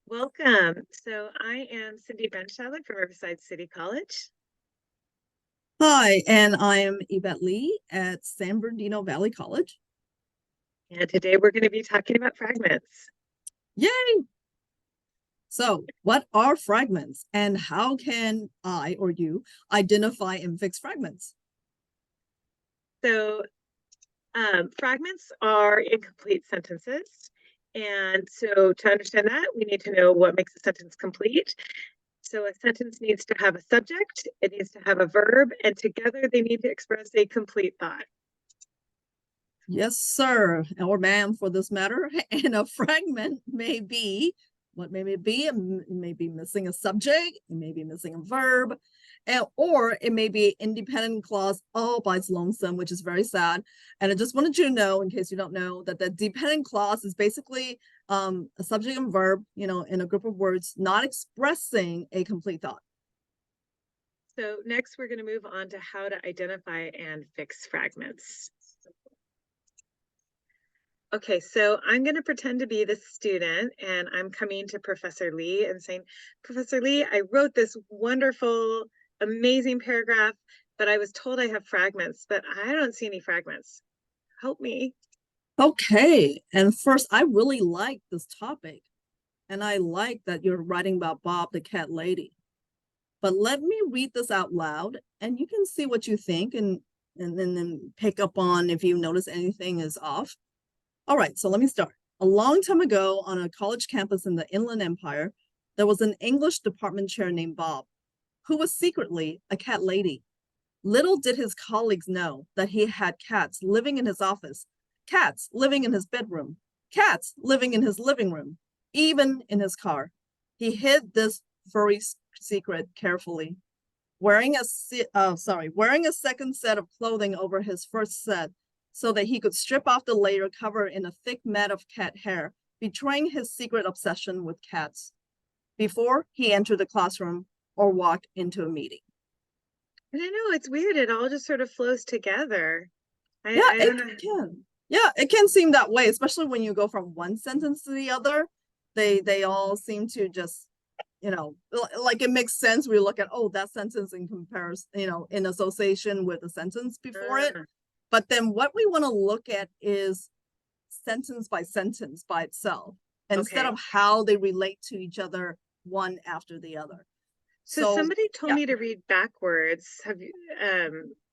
Welcome. So I am Cindy Bendshadler from Riverside City College. Hi, and I am Yvette Lee at San Bernardino Valley College. And today we're going to be talking about fragments. Yay! So, what are fragments and how can I or you identify and fix fragments? So fragments are incomplete sentences. And so to understand that, we need to know what makes a sentence complete. So a sentence needs to have a subject, it needs to have a verb, and together they need to express a complete thought. Yes, sir, or ma'am, for this matter. And a fragment may be what may it be? It may be missing a subject, it may be missing a verb, or it may be an independent clause all by its lonesome, which is very sad. And I just wanted you to know, in case you don't know, that the dependent clause is basically a subject and verb, in a group of words, not expressing a complete thought. So next we're going to move on to how to identify and fix fragments. Okay, so I'm going to pretend to be the student and I'm coming to Professor Lee and saying, Professor Lee, I wrote this wonderful, amazing paragraph, but I was told I have fragments, but I don't see any fragments. Help me. Okay, and first, I really like this topic, and I like that you're writing about Bob the cat lady. But let me read this out loud, and you can see what you think, and then pick up on if you notice anything is off. All right, so let me start. A long time ago, on a college campus in the Inland Empire, there was an English department chair named Bob, who was secretly a cat lady. Little did his colleagues know that he had cats living in his office, cats living in his bedroom, cats living in his living room, even in his car. He hid this furry secret carefully, wearing a second set of clothing over his first set so that he could strip off the layer covered in a thick mat of cat hair, betraying his secret obsession with cats before he entered the classroom or walked into a meeting. And I know it's weird, it all just sort of flows together. I, Yeah, I it don't know. can. Yeah, it can seem that way, especially when you go from one sentence to the other. They all seem to just, like it makes sense. We look at, oh, that sentence in comparison, in association with the sentence before it. Uh, But then what we want to look at is sentence by itself, instead okay. of how they relate to each other one after the other. So So somebody told yeah. me to read backwards. Have you,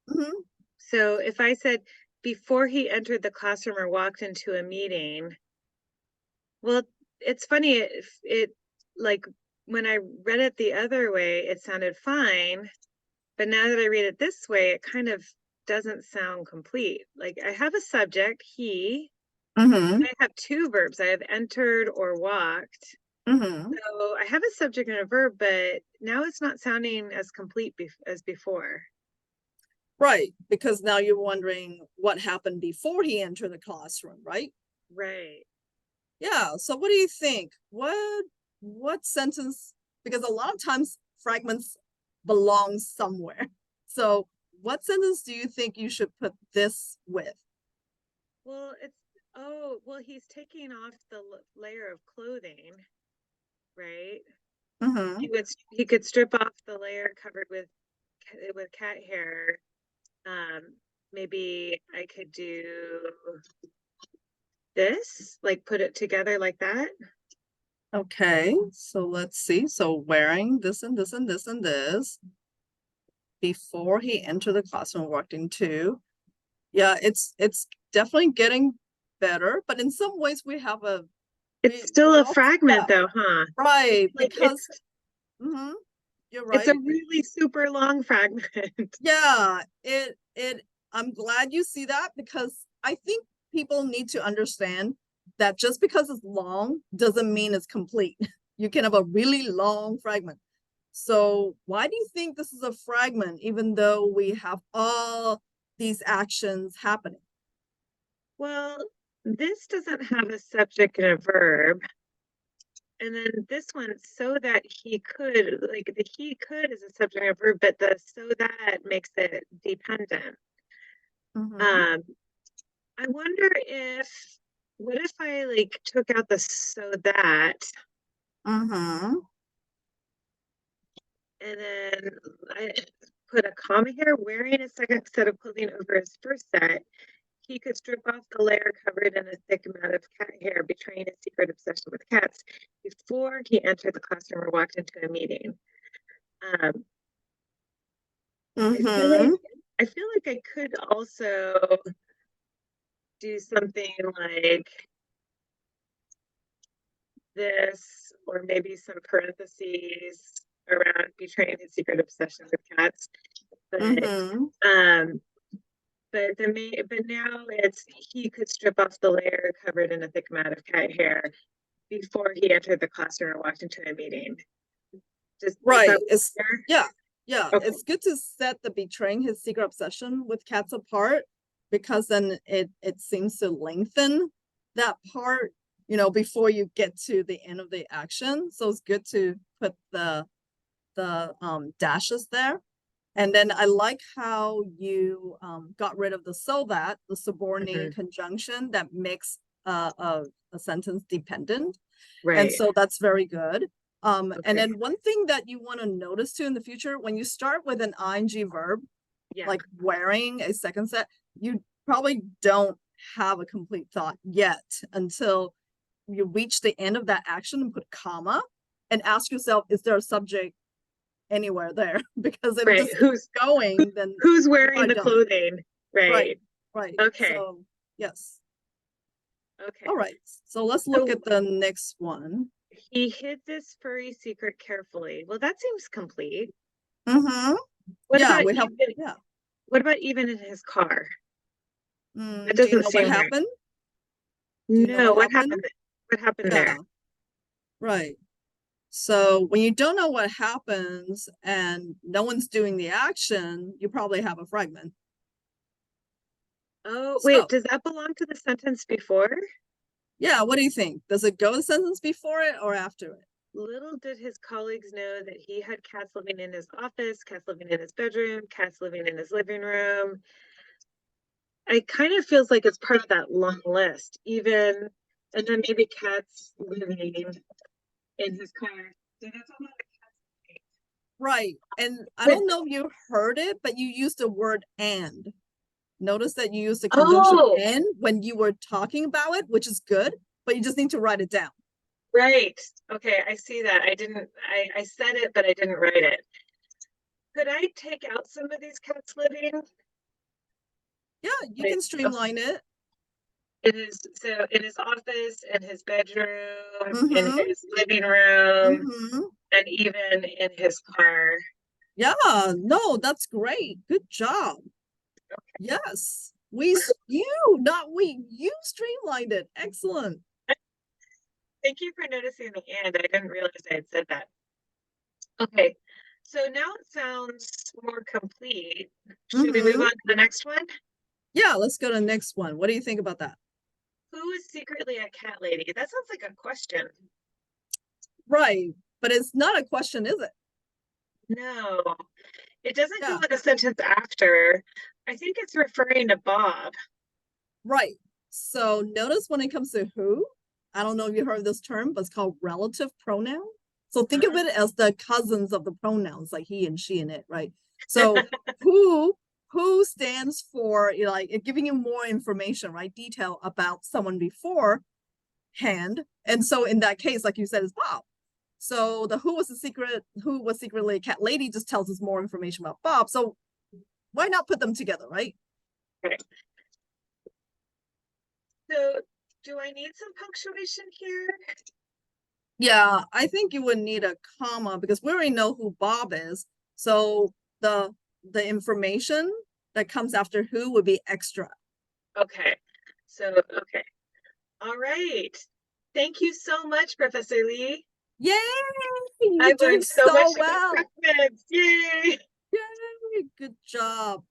Mhm. so if I said, before he entered the classroom or walked into a meeting, well, it's funny, it like when I read it the other way, it sounded fine, but now that I read it this way, it kind of doesn't sound complete. Like I have a subject, he, Mhm. I have two verbs. I have entered or walked. Mhm. So I have a subject and a verb, but now it's not sounding as complete as before. Right, because now you're wondering what happened before he entered the classroom, right? Right. Yeah. So what do you think? What sentence? Because a lot of times fragments belong somewhere. So what sentence do you think you should put this with? Well, well, he's taking off the layer of clothing, right? Mm-hmm. He could strip off the layer covered with cat hair. Maybe I could do this, like put it together like that. Okay. So let's see. So wearing this and this and this and this before he entered the classroom, walked into. Yeah, it's definitely getting better, but in some ways we have a It's still we a also fragment yeah, though, huh? right, Like because mhm, you're it's a right. really super long fragment. Yeah, it I'm glad you see that because I think people need to understand that just because it's long doesn't mean it's complete. You can have a really long fragment. So why do you think this is a fragment even though we have all these actions happening? Well, this doesn't have a subject and a verb. And then this one, so that he could, like the he could is a subject and a verb, but the so that makes it dependent. Mm-hmm. Um, I wonder what if I like took out the so that Mm-hmm. And then I put a comma here, wearing a second set of clothing over his first set. He could strip off the layer covered in a thick amount of cat hair, betraying his secret obsession with cats before he entered the classroom or walked into a meeting. Um, I feel like Mm-hmm. I could also do something like this, or maybe some parentheses around betraying his secret obsession with cats. But Mm-hmm. um, but now it's he could strip off the layer covered in a thick amount of cat hair before he entered the classroom or walked into a meeting. Does that Right. work It's there? yeah, yeah. Okay. It's good to set the betraying his secret obsession with cats apart, because then it seems to lengthen that part, before you get to the end of the action. So it's good to put the dashes there. And then I like how you got rid of the so that, the subordinating Mhm. conjunction that makes a sentence dependent. And Right. so that's very good. And Okay. then one thing that you want to notice too in the future, when you start with an ing verb, Yeah. like wearing a second set, you probably don't have a complete thought yet until you reach the end of that action and put comma and ask yourself, is there a subject anywhere there? Because if it Right. just keeps going, then Who's you wearing probably the don't. clothing? Right, Right. right. Okay. So yes. Okay. All right. So let's look So at the next one. he hid this furry secret carefully. Well, that seems complete. Mm-hmm. What Yeah, about we have, even yeah. what about even in his car? That Do you doesn't know what seem right. happened? Do you know No, what what happened? happened? What happened there? Yeah, right. So when you don't know what happens and no one's doing the action, you probably have a fragment. Oh, wait, So does that belong to the sentence before? yeah, what do you think? Does it go the sentence before it or after it? Little did his colleagues know that he had cats living in his office, cats living in his bedroom, cats living in his living room. It kind of feels like it's part of that long list, even, and then maybe cats living in his car. So that's a lot of cats. Right. And I But don't know if you heard it, but you used the word and. Notice that you used the conjunction oh, and when you were talking about it, which is good, but you just need to write it down. right. Okay, I see that. I said it, but I didn't write it. Could I take out some of these cats living? Yeah, you Like, can streamline it. in his office, in his bedroom, in Mm-hmm. his living room, Mm-hmm. and even in his car. Yeah, no, that's great. Good job. Yes. You streamlined it. Excellent. Thank you for noticing the and. I didn't realize I had said that. Okay, so now it sounds more complete. Should we move Mm-hmm. on to the next one? Yeah, let's go to the next one. What do you think about that? Who is secretly a cat lady? That sounds like a question. Right. But it's not a question, is it? No, it doesn't go Yeah, in the sentence after. I think it's referring to Bob. right. So notice when it comes to who, I don't know if you heard this term, but it's called relative pronoun. So think of it as the cousins of the pronouns, like he and she and it, right? So who who stands for, like giving you more information, right? Detail about someone beforehand. And so in that case, like you said, is Bob. So the who was secretly a cat lady just tells us more information about Bob. So why not put them together, right? Okay. So, do I need some punctuation here? Yeah, I think you would need a comma because we already know who Bob is. So the information that comes after who would be extra. Okay. So, okay. All right. Thank you so much, Professor Lee. Yay! You're I've doing learned so much so about well. fragments. Yay! Yay! Good job.